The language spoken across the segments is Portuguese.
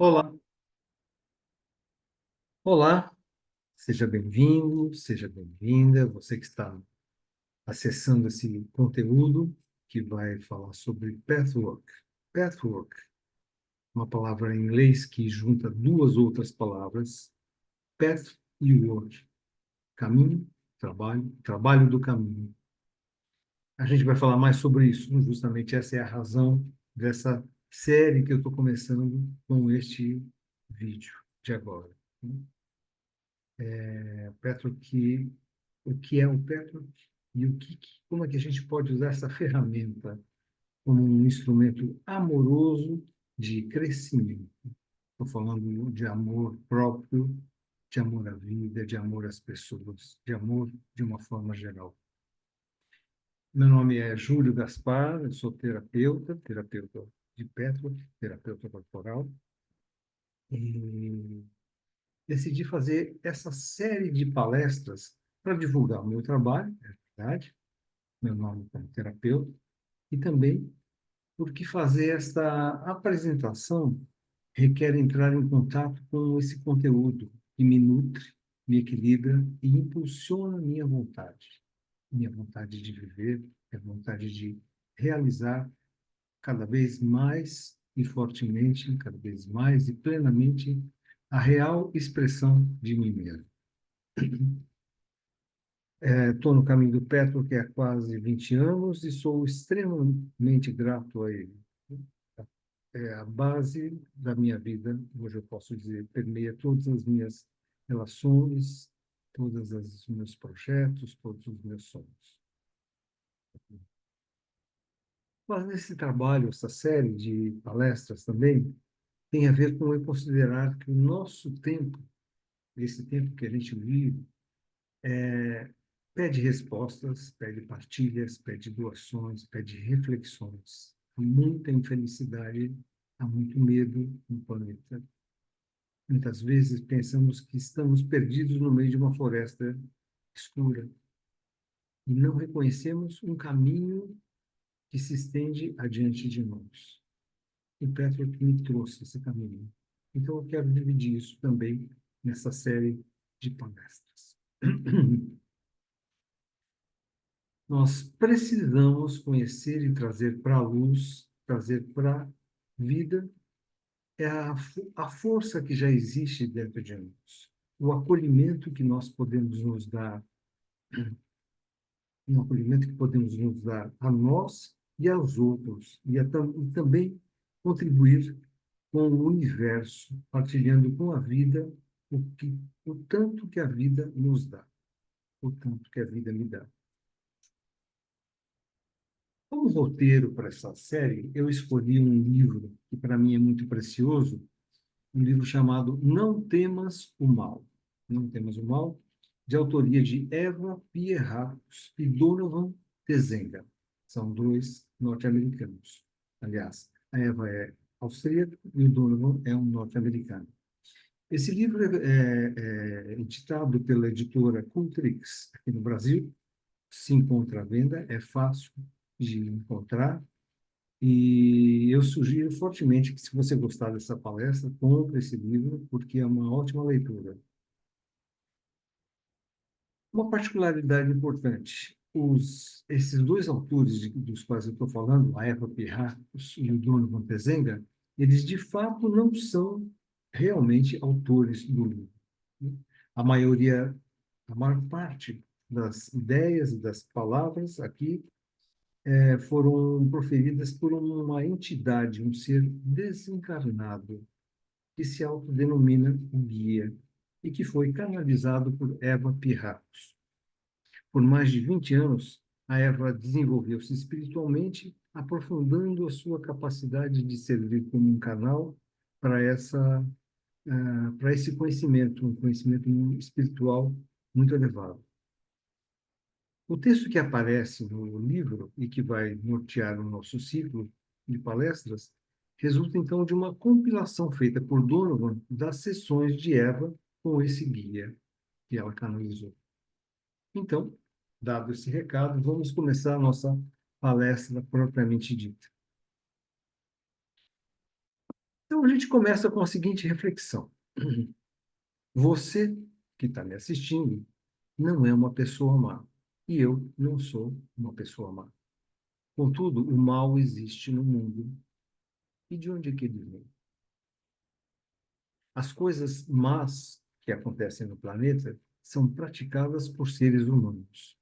Olá, olá, seja bem-vindo, seja bem-vinda, você que está acessando esse conteúdo que vai falar sobre pathwork. Pathwork, uma palavra em inglês que junta duas outras palavras, path e work, caminho, trabalho, trabalho do caminho. A gente vai falar mais sobre isso, justamente essa é a razão dessa série que eu estou começando com este vídeo de agora. Petro, o que é o Petro e como é que a gente pode usar essa ferramenta como um instrumento amoroso de crescimento. Estou falando de amor próprio, de amor à vida, de amor às pessoas, de amor de uma forma geral. Meu nome é Júlio Gaspar, eu sou terapeuta de Petro, terapeuta corporal, e decidi fazer essa série de palestras para divulgar o meu trabalho, é verdade, meu nome como terapeuta, e também porque fazer esta apresentação requer entrar em contato com esse conteúdo que me nutre, me equilibra e impulsiona minha vontade de viver, minha vontade de realizar cada vez mais e fortemente, cada vez mais e plenamente a real expressão de mim mesmo. Estou no caminho do Petro, que há quase 20 anos, e sou extremamente grato a ele. É a base da minha vida, hoje eu posso dizer, permeia todas as minhas relações, todos os meus projetos, todos os meus sonhos. Mas nesse trabalho, essa série de palestras também, tem a ver com eu considerar que o nosso tempo, esse tempo que a gente vive, pede respostas, pede partilhas, pede doações, pede reflexões. Há muita infelicidade, há muito medo no planeta. Muitas vezes pensamos que estamos perdidos no meio de uma floresta escura e não reconhecemos um caminho que se estende adiante de nós. E Petro me trouxe esse caminho. Então eu quero dividir isso também nessa série de palestras. Nós precisamos conhecer e trazer para a luz, trazer para a vida, a força que já existe dentro de nós, o acolhimento que nós podemos nos dar, um acolhimento que podemos nos dar a nós e aos outros, e também contribuir com o universo, partilhando com a vida o tanto que a vida nos dá, o tanto que a vida me dá. Como roteiro para essa série, eu escolhi um livro que para mim é muito precioso, um livro chamado Não Temas o Mal. Não Temas o Mal, de autoria de Eva Pierrakos e Donovan Tezenga. São dois norte-americanos. Aliás, a Eva é austríaca e o Donovan é um norte-americano. Esse livro é editado pela editora Cultrix, aqui no Brasil, se encontra à venda, é fácil de encontrar, e eu sugiro fortemente que, se você gostar dessa palestra, compre esse livro, porque é uma ótima leitura. Uma particularidade importante: esses dois autores dos quais eu estou falando, a Eva Pierrakos e o Donovan Tezenga, eles de fato não são realmente autores do livro. A maioria, a maior parte das ideias e das palavras aqui foram proferidas por uma entidade, um ser desencarnado, que se autodenomina o guia e que foi canalizado por Eva Pierrakos. Por mais de 20 anos, a Eva desenvolveu-se espiritualmente, aprofundando a sua capacidade de servir como um canal para para esse conhecimento, um conhecimento espiritual muito elevado. O texto que aparece no livro e que vai nortear o nosso ciclo de palestras resulta então de uma compilação feita por Donovan das sessões de Eva com esse guia que ela canalizou. Então, dado esse recado, vamos começar a nossa palestra propriamente dita. Então, a gente começa com a seguinte reflexão. Você que está me assistindo não é uma pessoa má. E eu não sou uma pessoa má. Contudo, o mal existe no mundo. E de onde é que ele vem? As coisas más que acontecem no planeta são praticadas por seres humanos.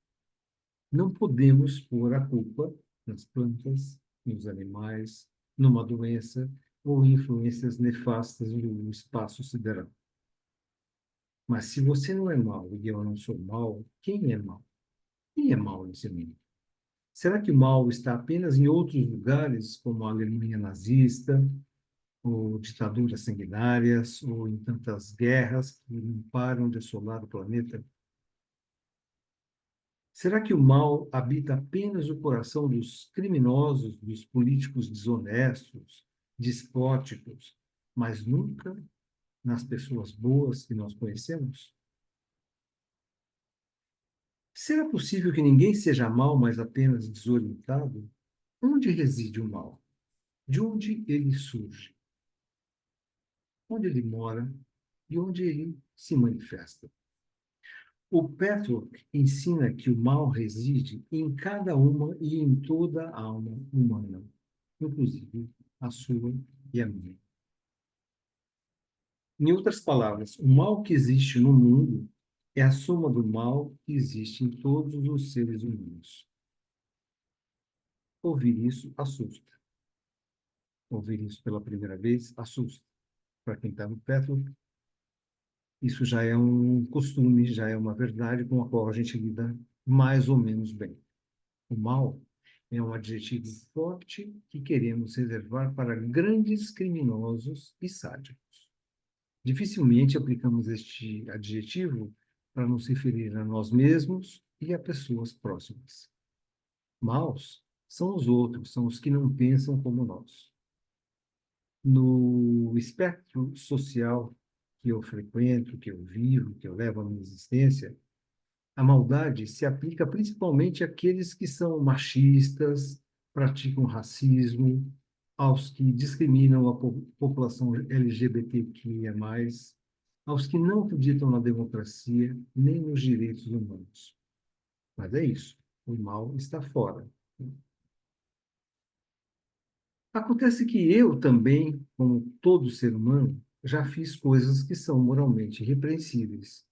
Não podemos pôr a culpa nas plantas, nos animais, numa doença ou influências nefastas do espaço sideral. Mas se você não é mau e eu não sou mau, quem é mau? Quem é mau nesse mundo? Será que o mal está apenas em outros lugares, como a Alemanha nazista, ou ditaduras sanguinárias, ou em tantas guerras que não param de assolar o planeta? Será que o mal habita apenas o coração dos criminosos, dos políticos desonestos, despóticos, mas nunca nas pessoas boas que nós conhecemos? Será possível que ninguém seja mal, mas apenas desorientado? Onde reside o mal? De onde ele surge? Onde ele mora? E onde ele se manifesta? O Petlock ensina que o mal reside em cada uma e em toda a alma humana, inclusive a sua e a minha. Em outras palavras, o mal que existe no mundo é a soma do mal que existe em todos os seres humanos. Ouvir isso assusta. Ouvir isso pela primeira vez assusta. Para quem está no Petlock, isso já é um costume, já é uma verdade com a qual a gente lida mais ou menos bem. O mal é um adjetivo forte que queremos reservar para grandes criminosos e sádicos. Dificilmente aplicamos este adjetivo para nos referir a nós mesmos e a pessoas próximas. Maus são os outros, são os que não pensam como nós. No espectro social que eu frequento, que eu vivo, que eu levo à minha existência, a maldade se aplica principalmente àqueles que são machistas, praticam racismo, aos que discriminam a população LGBTQIA+, aos que não acreditam na democracia nem nos direitos humanos. Mas é isso, o mal está fora. Acontece que eu também, como todo ser humano, já fiz coisas que são moralmente repreensíveis.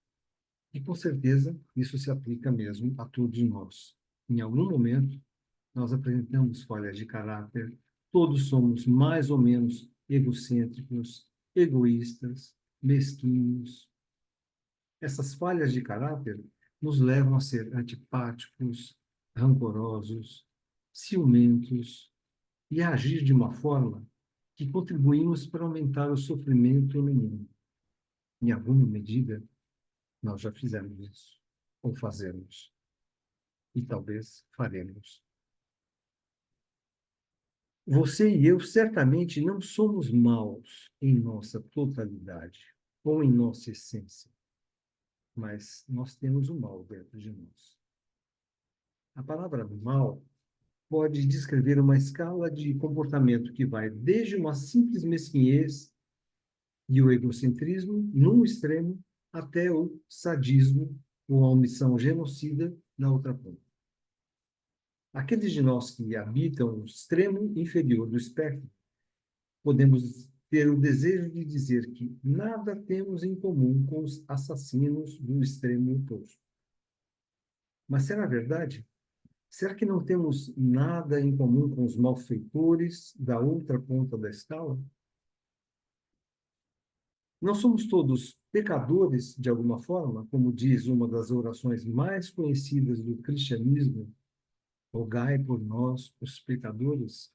E com certeza isso se aplica mesmo a todos nós. Em algum momento, nós apresentamos falhas de caráter, todos somos mais ou menos egocêntricos, egoístas, mesquinhos. Essas falhas de caráter nos levam a ser antipáticos, rancorosos, ciumentos e a agir de uma forma que contribuímos para aumentar o sofrimento no mundo. Em alguma medida, nós já fizemos isso, ou fazemos, e talvez faremos. Você e eu certamente não somos maus em nossa totalidade ou em nossa essência, mas nós temos o mal dentro de nós. A palavra mal pode descrever uma escala de comportamento que vai desde uma simples mesquinhez e o egocentrismo, num extremo, até o sadismo ou a omissão genocida na outra ponta. Aqueles de nós que habitam o extremo inferior do espectro podemos ter o desejo de dizer que nada temos em comum com os assassinos do extremo oposto. Mas será verdade? Será que não temos nada em comum com os malfeitores da outra ponta da escala? Não somos todos pecadores de alguma forma, como diz uma das orações mais conhecidas do cristianismo, rogai por nós, os pecadores?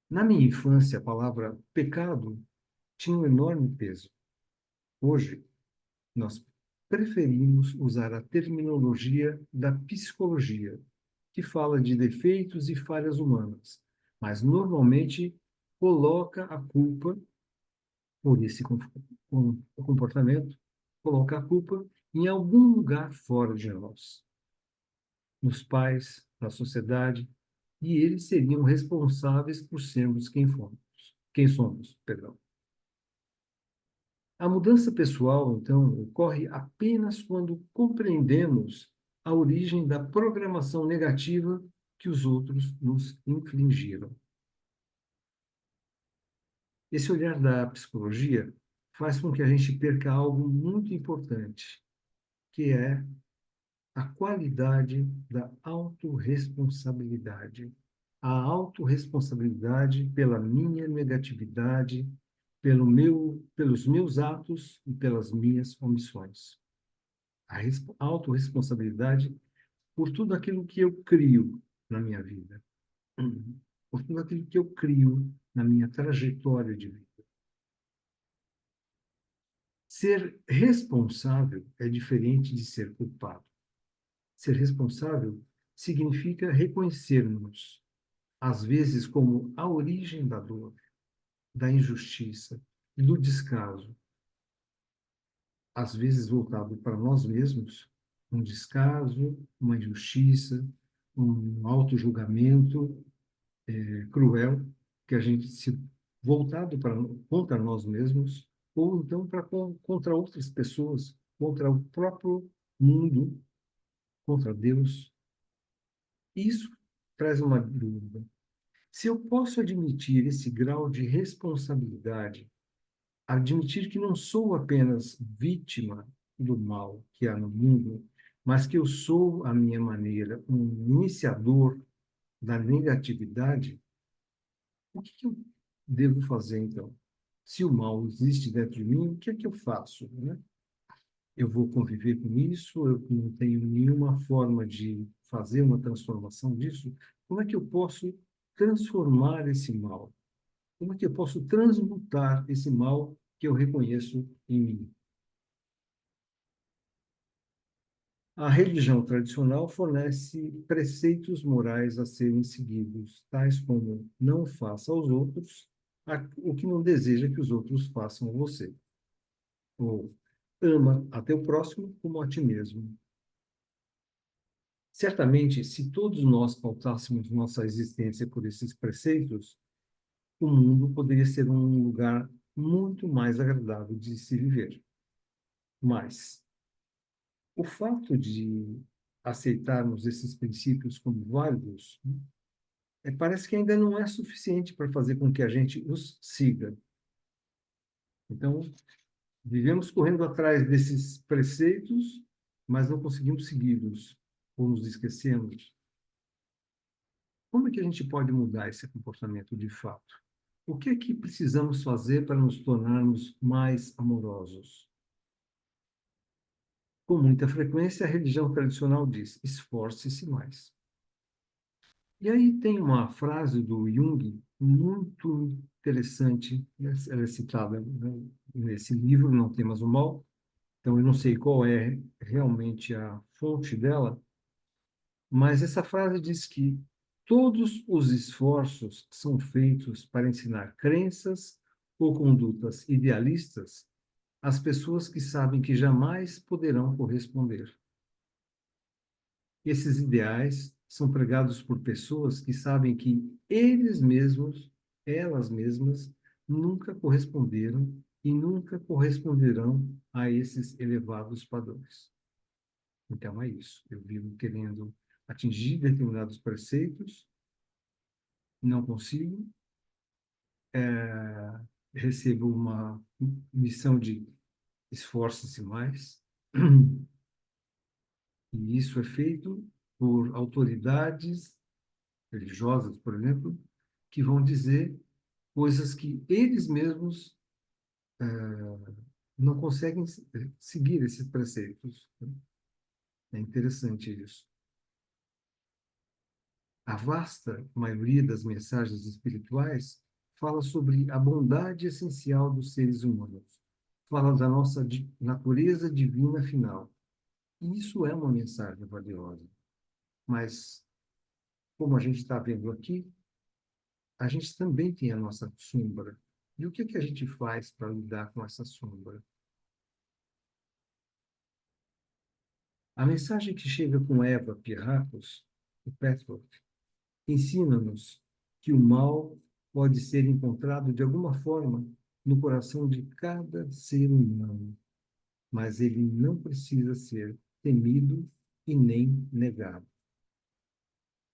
Na minha infância, a palavra pecado tinha um enorme peso. Hoje, nós preferimos usar a terminologia da psicologia, que fala de defeitos e falhas humanas, mas normalmente coloca a culpa por esse comportamento, coloca a culpa em algum lugar fora de nós, nos pais, na sociedade, e eles seriam responsáveis por sermos quem somos, perdão. A mudança pessoal, então, ocorre apenas quando compreendemos a origem da programação negativa que os outros nos infligiram. Esse olhar da psicologia faz com que a gente perca algo muito importante, que é a qualidade da autorresponsabilidade. A autorresponsabilidade pela minha negatividade, pelos meus atos e pelas minhas omissões. A autorresponsabilidade por tudo aquilo que eu crio na minha vida, por tudo aquilo que eu crio na minha trajetória de vida. Ser responsável é diferente de ser culpado. Ser responsável significa reconhecermos, às vezes, como a origem da dor, da injustiça, do descaso, às vezes voltado para nós mesmos, um descaso, uma injustiça, um auto-julgamento cruel, que a gente se voltado para contra nós mesmos, ou então contra outras pessoas, contra o próprio mundo, contra Deus. Isso traz uma dúvida. Se eu posso admitir esse grau de responsabilidade, admitir que não sou apenas vítima do mal que há no mundo, mas que eu sou, à minha maneira, um iniciador da negatividade, o que eu devo fazer então? Se o mal existe dentro de mim, o que é que eu faço, né? Eu vou conviver com isso, eu não tenho nenhuma forma de fazer uma transformação disso. Como é que eu posso transformar esse mal? Como é que eu posso transmutar esse mal que eu reconheço em mim? A religião tradicional fornece preceitos morais a serem seguidos, tais como não faça aos outros o que não deseja que os outros façam a você, ou ama a teu próximo como a ti mesmo. Certamente, se todos nós pautássemos nossa existência por esses preceitos, o mundo poderia ser um lugar muito mais agradável de se viver. Mas o fato de aceitarmos esses princípios como válidos, parece que ainda não é suficiente para fazer com que a gente os siga. Então, vivemos correndo atrás desses preceitos, mas não conseguimos segui-los, ou nos esquecemos. Como é que a gente pode mudar esse comportamento de fato? O que é que precisamos fazer para nos tornarmos mais amorosos? Com muita frequência, a religião tradicional diz: esforce-se mais. E aí tem uma frase do Jung muito interessante, né? Ela é citada, né, nesse livro, Não Temas o Mal. Então, eu não sei qual é realmente a fonte dela, mas essa frase diz que todos os esforços que são feitos para ensinar crenças ou condutas idealistas às pessoas que sabem que jamais poderão corresponder. Esses ideais são pregados por pessoas que sabem que eles mesmos, elas mesmas, nunca corresponderam e nunca corresponderão a esses elevados padrões. Então é isso. Eu vivo querendo atingir determinados preceitos, não consigo, recebo uma missão de esforce-se mais, e isso é feito por autoridades religiosas, por exemplo, que vão dizer coisas que eles mesmos não conseguem seguir esses preceitos. É interessante isso. A vasta maioria das mensagens espirituais fala sobre a bondade essencial dos seres humanos. Fala da nossa natureza divina final. E isso é uma mensagem valiosa. Mas, como a gente está vendo aqui, a gente também tem a nossa sombra. E o que que a gente faz para lidar com essa sombra? A mensagem que chega com Eva Pierrakos, o Petworth, ensina-nos que o mal pode ser encontrado de alguma forma no coração de cada ser humano, mas ele não precisa ser temido e nem negado.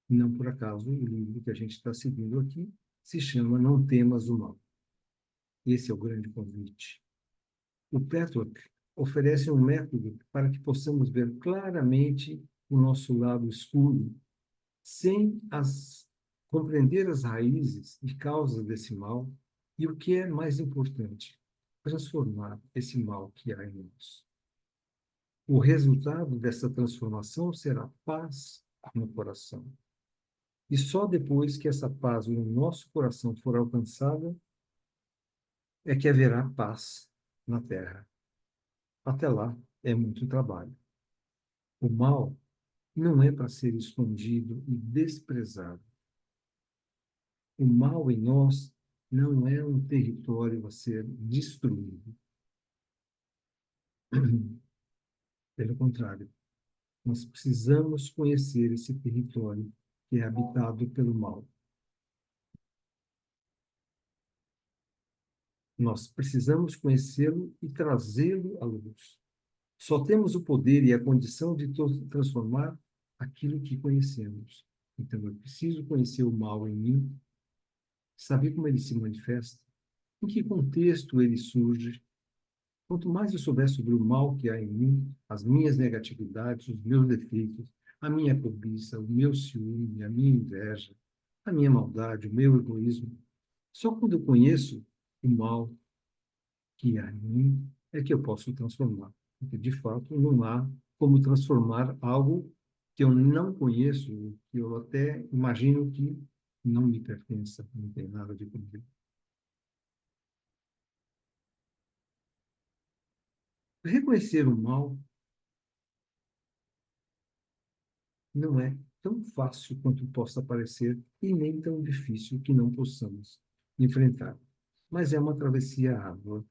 Não por acaso, o livro que a gente está seguindo aqui se chama Não Temas o Mal. Esse é o grande convite. O Petrock oferece um método para que possamos ver claramente o nosso lado escuro, sem compreender as raízes e causas desse mal e o que é mais importante, transformar esse mal que há em nós. O resultado dessa transformação será paz no coração. E só depois que essa paz no nosso coração for alcançada, é que haverá paz na terra. Até lá, é muito trabalho. O mal não é para ser escondido e desprezado. O mal em nós não é um território a ser destruído. Pelo contrário, nós precisamos conhecer esse território que é habitado pelo mal. Nós precisamos conhecê-lo e trazê-lo à luz. Só temos o poder e a condição de transformar aquilo que conhecemos. Então, eu preciso conhecer o mal em mim, saber como ele se manifesta, em que contexto ele surge. Quanto mais eu souber sobre o mal que há em mim, as minhas negatividades, os meus defeitos, a minha cobiça, o meu ciúme, a minha inveja, a minha maldade, o meu egoísmo, só quando eu conheço o mal que há em mim é que eu posso transformar. Porque, de fato, não há como transformar algo que eu não conheço, que eu até imagino que não me pertença, não tem nada de comigo. Reconhecer o mal não é tão fácil quanto possa parecer e nem tão difícil que não possamos enfrentar. Mas é uma travessia árdua.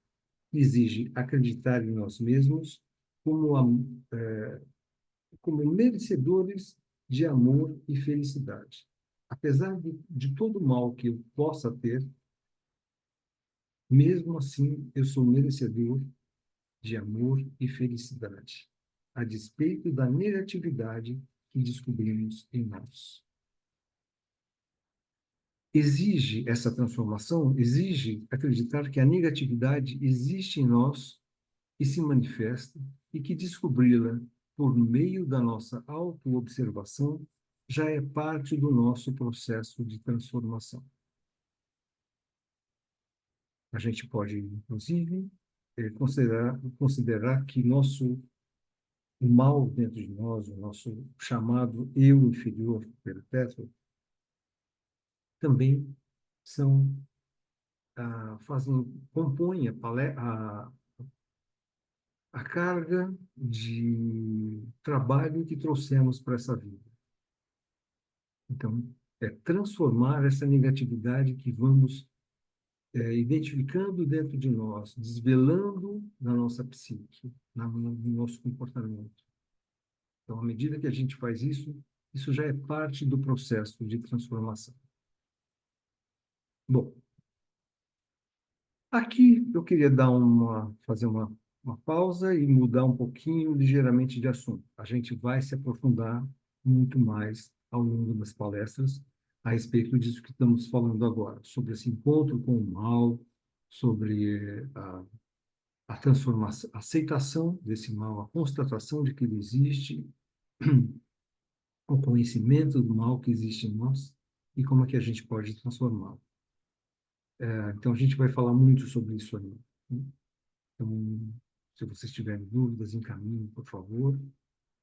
Exige acreditar em nós mesmos como, como merecedores de amor e felicidade. Apesar de todo o mal que eu possa ter, mesmo assim eu sou merecedor de amor e felicidade, a despeito da negatividade que descobrimos em nós. Exige essa transformação, exige acreditar que a negatividade existe em nós e se manifesta, e que descobri-la por meio da nossa autoobservação já é parte do nosso processo de transformação. A gente pode, inclusive, considerar que o mal dentro de nós, o nosso chamado eu inferior, perpétuo, também são, compõem a carga de trabalho que trouxemos para essa vida. Então, é transformar essa negatividade que vamos identificando dentro de nós, desvelando na nossa psique, no nosso comportamento. Então, à medida que a gente faz isso, isso já é parte do processo de transformação. Bom, aqui eu queria fazer uma pausa e mudar um pouquinho, ligeiramente, de assunto. A gente vai se aprofundar muito mais ao longo das palestras a respeito disso que estamos falando agora, sobre esse encontro com o mal, sobre a transformação, a aceitação desse mal, a constatação de que ele existe, o conhecimento do mal que existe em nós e como é que a gente pode transformá-lo. Então, a gente vai falar muito sobre isso aí. Então, se vocês tiverem dúvidas, encaminhem, por favor.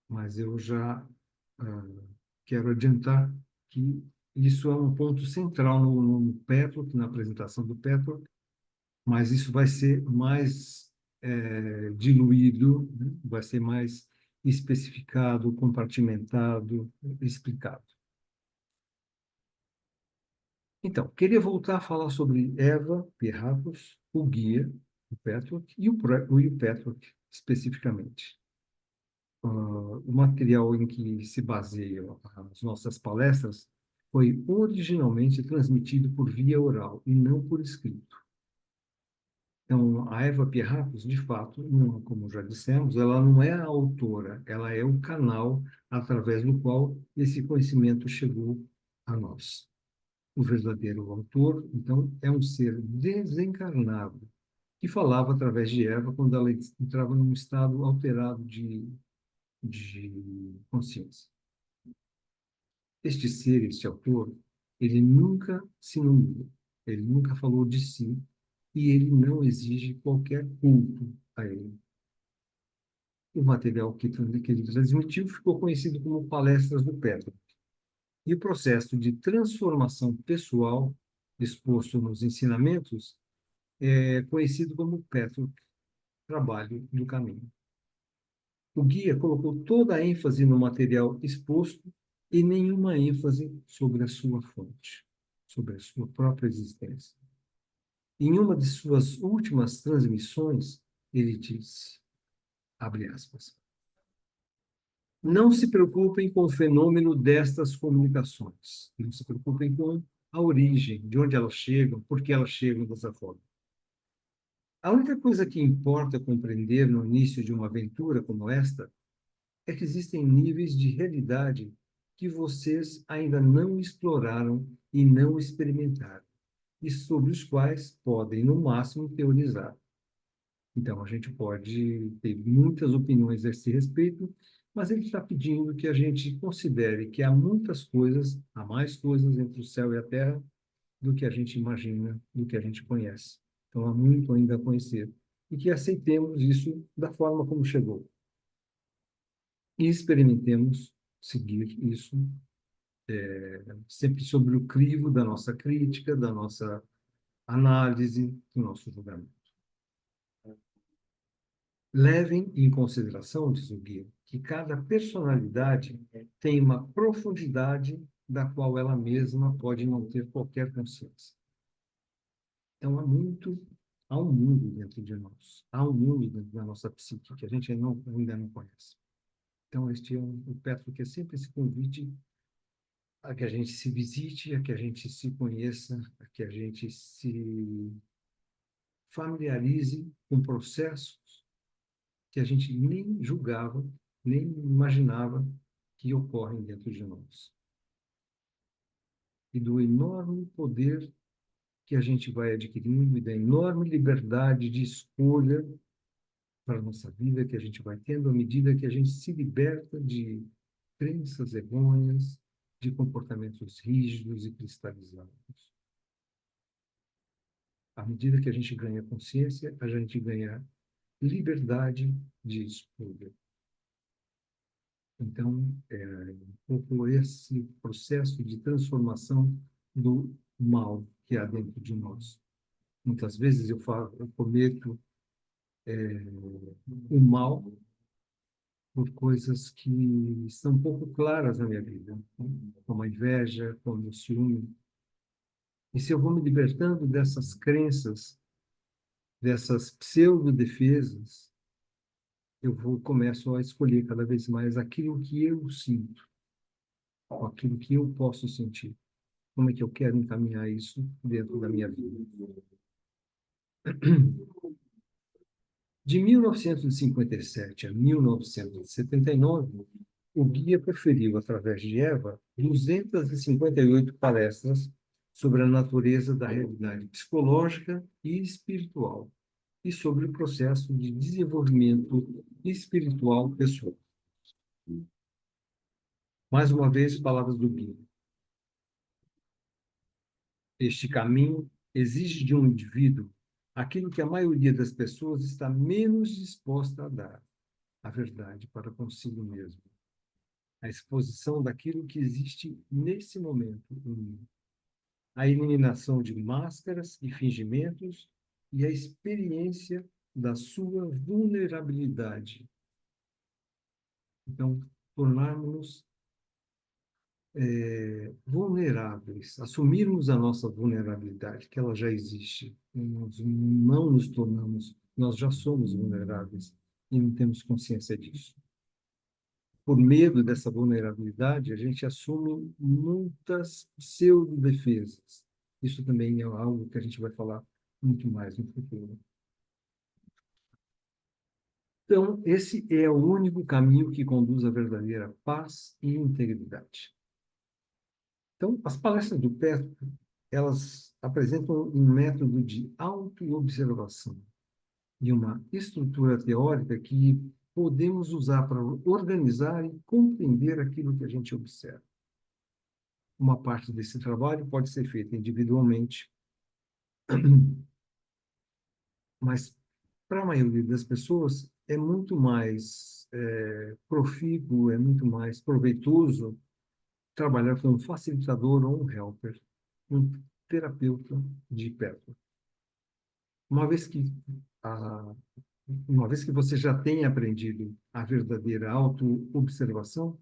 Mas eu já quero adiantar que isso é um ponto central no Petrock, na apresentação do Petrock, mas isso vai ser mais diluído, né? Vai ser mais especificado, compartimentado, explicado. Então, queria voltar a falar sobre Eva Pierrapos, o guia, o Petrock, e o Petrock especificamente. O material em que se baseiam as nossas palestras foi originalmente transmitido por via oral e não por escrito. Então, a Eva Pierracos, de fato, como já dissemos, ela não é a autora, ela é o canal através do qual esse conhecimento chegou a nós. O verdadeiro autor, então, é um ser desencarnado, que falava através de Eva quando ela entrava num estado alterado de consciência. Este ser, este autor, ele nunca se nomeou, ele nunca falou de si e ele não exige qualquer culto a ele. O material que ele transmitiu ficou conhecido como Palestras do Petro. E o processo de transformação pessoal exposto nos ensinamentos é conhecido como Petro, Trabalho do Caminho. O guia colocou toda a ênfase no material exposto e nenhuma ênfase sobre a sua fonte, sobre a sua própria existência. Em uma de suas últimas transmissões, ele disse, abre aspas, não se preocupem com o fenômeno destas comunicações. Não se preocupem com a origem, de onde elas chegam, por que elas chegam dessa forma. A única coisa que importa compreender no início de uma aventura como esta é que existem níveis de realidade que vocês ainda não exploraram e não experimentaram, e sobre os quais podem, no máximo, teorizar. Então, a gente pode ter muitas opiniões a esse respeito, mas ele está pedindo que a gente considere que há muitas coisas, há mais coisas entre o céu e a terra do que a gente imagina, do que a gente conhece. Então, há muito ainda a conhecer. E que aceitemos isso da forma como chegou. E experimentemos seguir isso, sempre sobre o crivo da nossa crítica, da nossa análise, do nosso julgamento. Levem em consideração, diz o guia, que cada personalidade tem uma profundidade da qual ela mesma pode não ter qualquer consciência. Então, há um mundo dentro de nós, há um mundo dentro da nossa psique que a gente ainda não conhece. Então, este é o Petro, que é sempre esse convite a que a gente se visite, a que a gente se conheça, a que a gente se familiarize com processos que a gente nem julgava, nem imaginava que ocorrem dentro de nós. E do enorme poder que a gente vai adquirindo e da enorme liberdade de escolha para a nossa vida que a gente vai tendo à medida que a gente se liberta de crenças errôneas, de comportamentos rígidos e cristalizados. À medida que a gente ganha consciência, a gente ganha liberdade de escolha. Então, um pouco esse processo de transformação do mal que há dentro de nós. Muitas vezes eu cometo o mal por coisas que são pouco claras na minha vida, como a inveja, como o ciúme. E se eu vou me libertando dessas crenças, dessas pseudo-defesas, começo a escolher cada vez mais aquilo que eu sinto, ou aquilo que eu posso sentir. Como é que eu quero encaminhar isso dentro da minha vida? De 1957 a 1979, o guia preferiu, através de Eva, 258 palestras sobre a natureza da realidade psicológica e espiritual e sobre o processo de desenvolvimento espiritual pessoal. Mais uma vez, palavras do guia. Este caminho exige de um indivíduo aquilo que a maioria das pessoas está menos disposta a dar, a verdade para consigo mesmo. A exposição daquilo que existe nesse momento em mim. A eliminação de máscaras e fingimentos e a experiência da sua vulnerabilidade. Então, tornarmos-nos vulneráveis, assumirmos a nossa vulnerabilidade, que ela já existe. Nós não nos tornamos, nós já somos vulneráveis e não temos consciência disso. por medo dessa vulnerabilidade, a gente assume muitas pseudo-defesas. Isso também é algo que a gente vai falar muito mais no futuro. Então, esse é o único caminho que conduz à verdadeira paz e integridade. Então, as palestras do Petro, elas apresentam um método de autoobservação e uma estrutura teórica que podemos usar para organizar e compreender aquilo que a gente observa. Uma parte desse trabalho pode ser feita individualmente, mas para a maioria das pessoas é muito mais profícuo, é muito mais proveitoso trabalhar com um facilitador ou um helper, um terapeuta de perto. Uma vez que a, uma vez que você já tem aprendido a verdadeira autoobservação,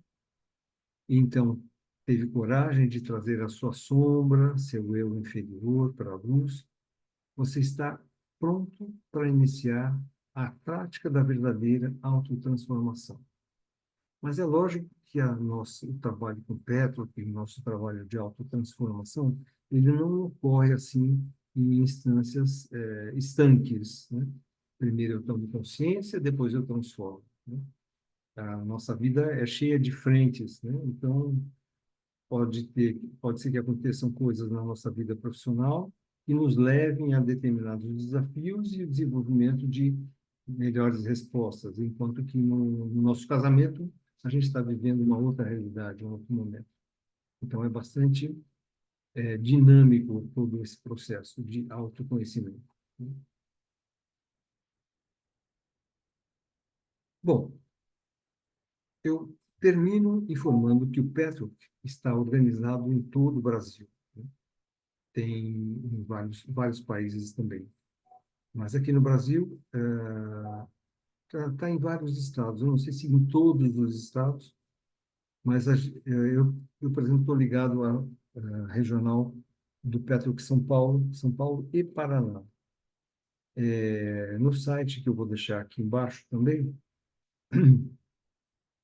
então teve coragem de trazer a sua sombra, seu eu inferior para a luz, você está pronto para iniciar a prática da verdadeira autotransformação. Mas é lógico que o trabalho com Petro, o nosso trabalho de autotransformação, ele não ocorre assim em instâncias estanques, né? Primeiro eu tomo consciência, depois eu transformo, né? A nossa vida é cheia de frentes, né? Então, pode ser que aconteçam coisas na nossa vida profissional que nos levem a determinados desafios e o desenvolvimento de melhores respostas, enquanto que no nosso casamento a gente está vivendo uma outra realidade, um outro momento. Então é bastante dinâmico todo esse processo de autoconhecimento, né? Bom, eu termino informando que o Petro está organizado em todo o Brasil, né? Tem em vários países também. Mas aqui no Brasil, está em vários estados. Eu não sei se em todos os estados, mas eu, por exemplo, estou ligado à regional do Petroc São Paulo e Paraná. No site que eu vou deixar aqui embaixo também,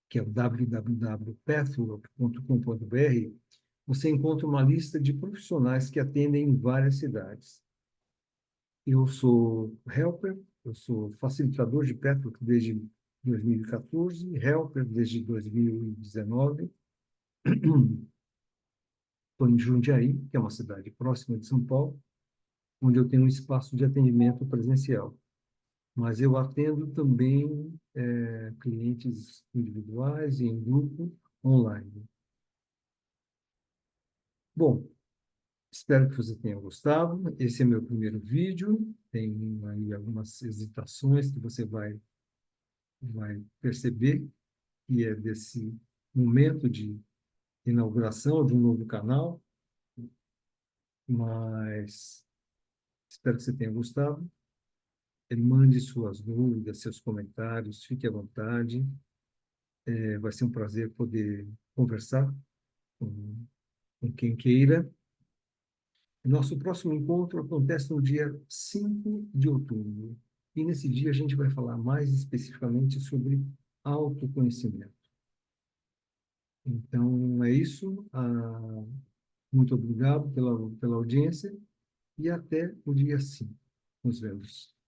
que é o www.petroc.com.br, você encontra uma lista de profissionais que atendem em várias cidades. Eu sou helper, eu sou facilitador de Petro desde 2014, helper desde 2019. Estou em Jundiaí, que é uma cidade próxima de São Paulo, onde eu tenho um espaço de atendimento presencial. Mas eu atendo também clientes individuais e em grupo online. Bom, espero que você tenha gostado. Esse é meu primeiro vídeo. Tem aí algumas hesitações que você vai perceber que é desse momento de inauguração de um novo canal, mas espero que você tenha gostado. Mande suas dúvidas, seus comentários, fique à vontade. Vai ser um prazer poder conversar com quem queira. Nosso próximo encontro acontece no dia 5 de outubro. E nesse dia a gente vai falar mais especificamente sobre autoconhecimento. Então, é isso. Muito obrigado pela audiência e até o dia 5. Nos vemos.